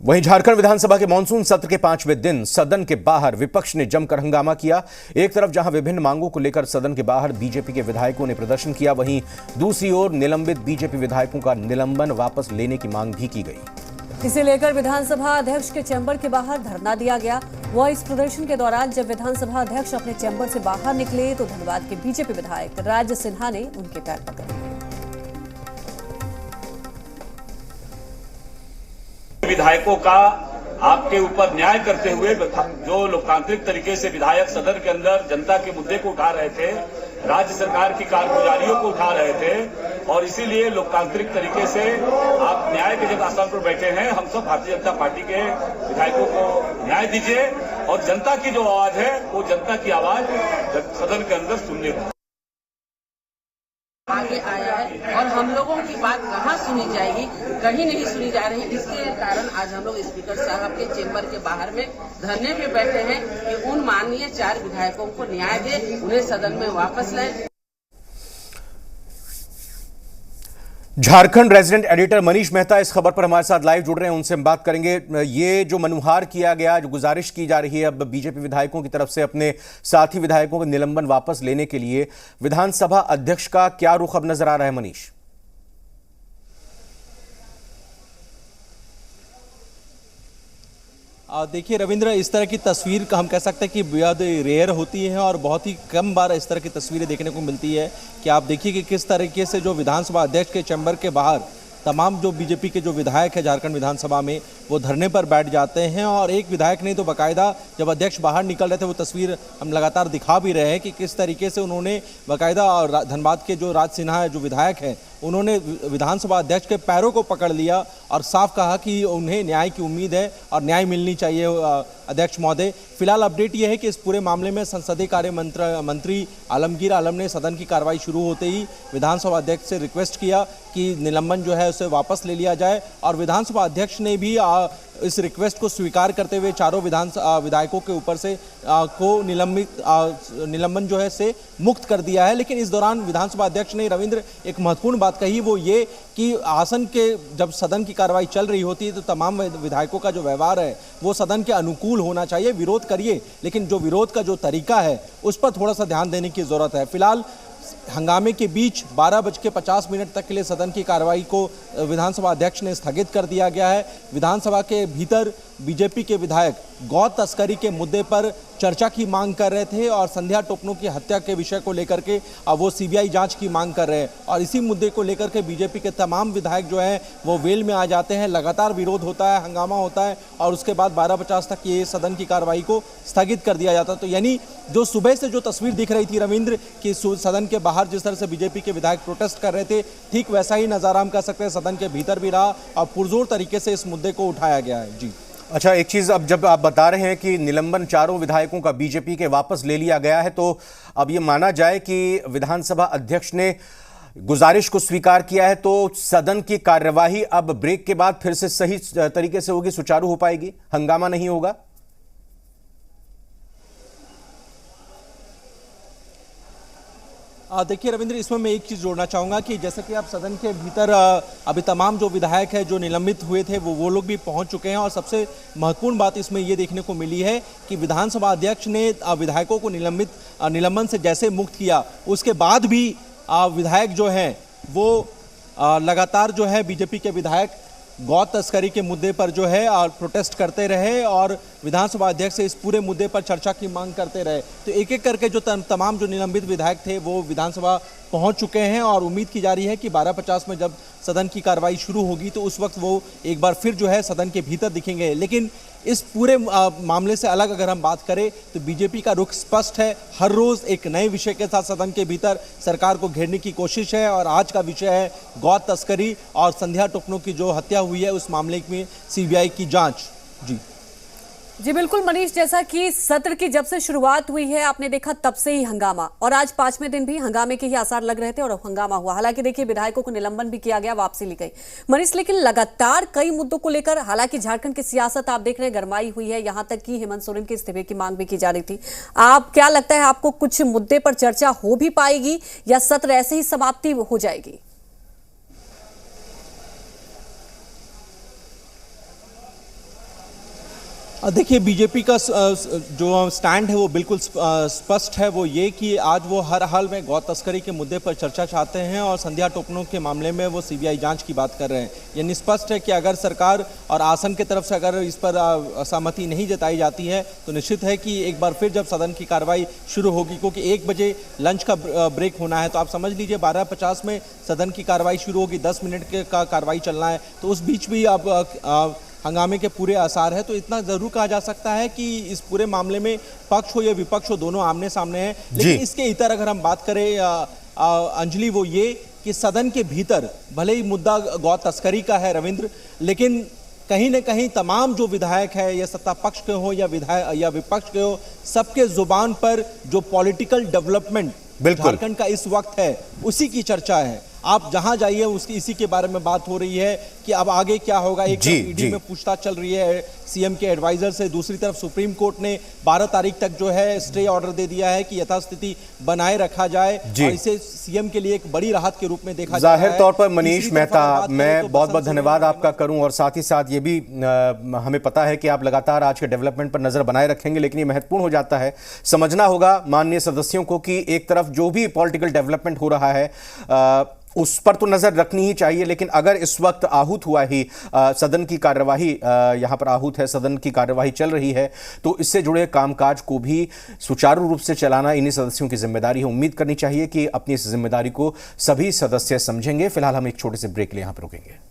वहीं झारखंड विधानसभा के मानसून सत्र के 5वें दिन सदन के बाहर विपक्ष ने जमकर हंगामा किया। एक तरफ जहां विभिन्न मांगों को लेकर सदन के बाहर बीजेपी के विधायकों ने प्रदर्शन किया, वहीं दूसरी ओर निलंबित बीजेपी विधायकों का निलंबन वापस लेने की मांग भी की गई। इसे लेकर विधानसभा अध्यक्ष के चैम्बर के बाहर धरना दिया गया। वह इस प्रदर्शन के दौरान जब विधानसभा अध्यक्ष अपने चैम्बर से बाहर निकले तो धनबाद के बीजेपी विधायक राज सिन्हा ने उनके पैर पकड़े। विधायकों का आपके ऊपर न्याय करते हुए जो लोकतांत्रिक तरीके से विधायक सदन के अंदर जनता के मुद्दे को उठा रहे थे, राज्य सरकार की कारगुजारियों को उठा रहे थे और इसीलिए लोकतांत्रिक तरीके से आप न्याय के जब आसन पर बैठे हैं, हम सब भारतीय जनता पार्टी के विधायकों को न्याय दीजिए और जनता की जो आवाज है वो जनता की आवाज सदन के अंदर सुनने को आगे आया है और हम लोगों की बात कहाँ सुनी जाएगी, कहीं नहीं सुनी जा रही। इसके कारण आज हम लोग स्पीकर साहब के चेंबर के बाहर में धरने पे बैठे हैं कि उन माननीय 4 विधायकों को न्याय दे, उन्हें सदन में वापस लाए। झारखंड रेजिडेंट एडिटर मनीष मेहता इस खबर पर हमारे साथ लाइव जुड़ रहे हैं, उनसे हम बात करेंगे। ये जो मनुहार किया गया, जो गुजारिश की जा रही है अब बीजेपी विधायकों की तरफ से अपने साथी विधायकों को निलंबन वापस लेने के लिए, विधानसभा अध्यक्ष का क्या रुख अब नजर आ रहा है मनीष? देखिए रविंद्र, इस तरह की तस्वीर हम कह सकते हैं कि बेहद रेयर होती है और बहुत ही कम बार इस तरह की तस्वीरें देखने को मिलती है कि आप देखिए कि किस तरीके से जो विधानसभा अध्यक्ष के चैम्बर के बाहर तमाम जो बीजेपी के जो विधायक है झारखंड विधानसभा में वो धरने पर बैठ जाते हैं और एक विधायक ने तो बाकायदा जब अध्यक्ष बाहर निकल रहे थे वो तस्वीर हम लगातार दिखा भी रहे हैं कि किस तरीके से उन्होंने बाकायदा और धनबाद के जो राज सिन्हा जो विधायक हैं उन्होंने विधानसभा अध्यक्ष के पैरों को पकड़ लिया और साफ कहा कि उन्हें न्याय की उम्मीद है और न्याय मिलनी चाहिए अध्यक्ष महोदय। फिलहाल अपडेट यह है कि इस पूरे मामले में संसदीय कार्य मंत्री आलमगीर आलम ने सदन की कार्रवाई शुरू होते ही विधानसभा अध्यक्ष से रिक्वेस्ट किया कि निलंबन जो है उसे वापस ले लिया जाए और विधानसभा अध्यक्ष ने भी इस रिक्वेस्ट को स्वीकार करते हुए चारों विधायकों के ऊपर से को निलंबन जो है से मुक्त कर दिया है। लेकिन इस दौरान विधानसभा अध्यक्ष ने रविंद्र एक महत्वपूर्ण बात कही, वो ये कि आसन के जब सदन की कार्रवाई चल रही होती है तो तमाम विधायकों का जो व्यवहार है वो सदन के अनुकूल होना चाहिए। विरोध करिए लेकिन जो विरोध का जो तरीका है उस पर थोड़ा सा ध्यान देने की जरूरत है। फिलहाल हंगामे के बीच 12:50 तक के लिए सदन की कार्रवाई को विधानसभा अध्यक्ष ने स्थगित कर दिया गया है। विधानसभा के भीतर बीजेपी के विधायक गौ तस्करी के मुद्दे पर चर्चा की मांग कर रहे थे और संध्या टोपनो की हत्या के विषय को लेकर के वो सीबीआई जांच की मांग कर रहे हैं और इसी मुद्दे को लेकर के बीजेपी के तमाम विधायक जो हैं वो वेल में आ जाते हैं। लगातार विरोध होता है, हंगामा होता है और उसके बाद 12:50 तक ये सदन की कार्रवाई को स्थगित कर दिया जाता है। तो यानी जो सुबह से जो तस्वीर दिख रही थी रविंद्र कि सदन के बाहर जिस तरह से बीजेपी के विधायक प्रोटेस्ट कर रहे थे, ठीक वैसा ही नज़ारा हम कह सकते हैं सदन के भीतर भी रहा और पुरजोर तरीके से इस मुद्दे को उठाया गया है। जी अच्छा, एक चीज, अब जब आप बता रहे हैं कि निलंबन चारों विधायकों का बीजेपी के वापस ले लिया गया है, तो अब ये माना जाए कि विधानसभा अध्यक्ष ने गुजारिश को स्वीकार किया है तो सदन की कार्यवाही अब ब्रेक के बाद फिर से सही तरीके से होगी, सुचारू हो पाएगी, हंगामा नहीं होगा? देखिए रविंद्र, इसमें मैं एक चीज़ जोड़ना चाहूँगा कि जैसे कि आप सदन के भीतर अभी तमाम जो विधायक हैं जो निलंबित हुए थे वो लोग भी पहुँच चुके हैं और सबसे महत्वपूर्ण बात इसमें ये देखने को मिली है कि विधानसभा अध्यक्ष ने विधायकों को निलंबन से जैसे मुक्त किया उसके बाद भी विधायक जो हैं वो लगातार जो है बीजेपी के विधायक गौ तस्करी के मुद्दे पर जो है प्रोटेस्ट करते रहे और विधानसभा अध्यक्ष से इस पूरे मुद्दे पर चर्चा की मांग करते रहे। तो एक एक करके जो तमाम जो निलंबित विधायक थे वो विधानसभा पहुंच चुके हैं और उम्मीद की जा रही है कि 12:50 में जब सदन की कार्रवाई शुरू होगी तो उस वक्त वो एक बार फिर जो है सदन के भीतर दिखेंगे। लेकिन इस पूरे मामले से अलग अगर हम बात करें तो बीजेपी का रुख स्पष्ट है, हर रोज़ एक नए विषय के साथ सदन के भीतर सरकार को घेरने की कोशिश है और आज का विषय है गौ तस्करी और संध्या टोपनो की जो हत्या हुई है उस मामले में सीबीआई की जाँच। जी बिल्कुल मनीष, जैसा कि सत्र की जब से शुरुआत हुई है आपने देखा तब से ही हंगामा और आज 5वें दिन भी हंगामे के ही आसार लग रहे थे और हंगामा हुआ। हालांकि देखिए विधायकों को निलंबन भी किया गया, वापसी ली गई मनीष, लेकिन लगातार कई मुद्दों को लेकर, हालांकि झारखंड की सियासत आप देख रहे हैं गरमाई हुई है, यहां तक कि हेमंत सोरेन के इस्तीफे की मांग भी की जा रही थी। आप क्या लगता है, आपको कुछ मुद्दे पर चर्चा हो भी पाएगी या सत्र ऐसे ही समाप्ति हो जाएगी? देखिए, बीजेपी का जो स्टैंड है वो बिल्कुल स्पष्ट है। वो ये कि आज वो हर हाल में गौ तस्करी के मुद्दे पर चर्चा चाहते हैं और संध्या टोपनो के मामले में वो सीबीआई जांच की बात कर रहे हैं। यानी स्पष्ट है कि अगर सरकार और आसन की तरफ से अगर इस पर सहमति नहीं जताई जाती है तो निश्चित है कि एक बार फिर जब सदन की कार्रवाई शुरू होगी, क्योंकि 1 बजे लंच का ब्रेक होना है, तो आप समझ लीजिए 12:50 में सदन की कार्रवाई शुरू होगी, 10 मिनट का कार्रवाई चलना है। तो उस बीच भी अब हंगामे के पूरे आसार है। तो इतना जरूर कहा जा सकता है कि इस पूरे मामले में पक्ष हो या विपक्ष हो, दोनों आमने सामने हैं। लेकिन इसके इतर अगर हम बात करें अंजलि, वो ये कि सदन के भीतर भले ही मुद्दा गौ तस्करी का है रविंद्र, लेकिन कहीं न कहीं तमाम जो विधायक है, या सत्ता पक्ष के हो या विपक्ष के हो, सबके जुबान पर जो पॉलिटिकल डेवलपमेंट झारखंड का इस वक्त है उसी की चर्चा है। आप जहां जाइए उसकी इसी के बारे में बात हो रही है कि अब आगे क्या होगा। एक तरफ ईडी में पूछताछ चल रही है सीएम के एडवाइजर से, दूसरी तरफ सुप्रीम कोर्ट ने 12 तारीख तक जो है स्टे ऑर्डर दे दिया है कि यथास्थिति बनाए रखा जाए और इसे सीएम के लिए एक बड़ी राहत के रूप में देखा जाए। जाहिर तौर पर मनीष मेहता, मैं बहुत बहुत धन्यवाद आपका करूं, और साथ ही साथ ये भी हमें पता है कि आप लगातार आज के डेवलपमेंट पर नजर बनाए रखेंगे, लेकिन ये महत्वपूर्ण हो जाता है, समझना होगा माननीय सदस्यों को कि एक तरफ जो भी पॉलिटिकल डेवलपमेंट हो रहा है उस पर तो नजर रखनी ही चाहिए, लेकिन अगर इस वक्त आहूत हुआ ही सदन की कार्यवाही यहां पर आहूत है, सदन की कार्यवाही चल रही है, तो इससे जुड़े कामकाज को भी सुचारू रूप से चलाना इन्हीं सदस्यों की जिम्मेदारी है। उम्मीद करनी चाहिए कि अपनी इस जिम्मेदारी को सभी सदस्य समझेंगे। फिलहाल हम एक छोटे से ब्रेक ले यहां पर रुकेंगे।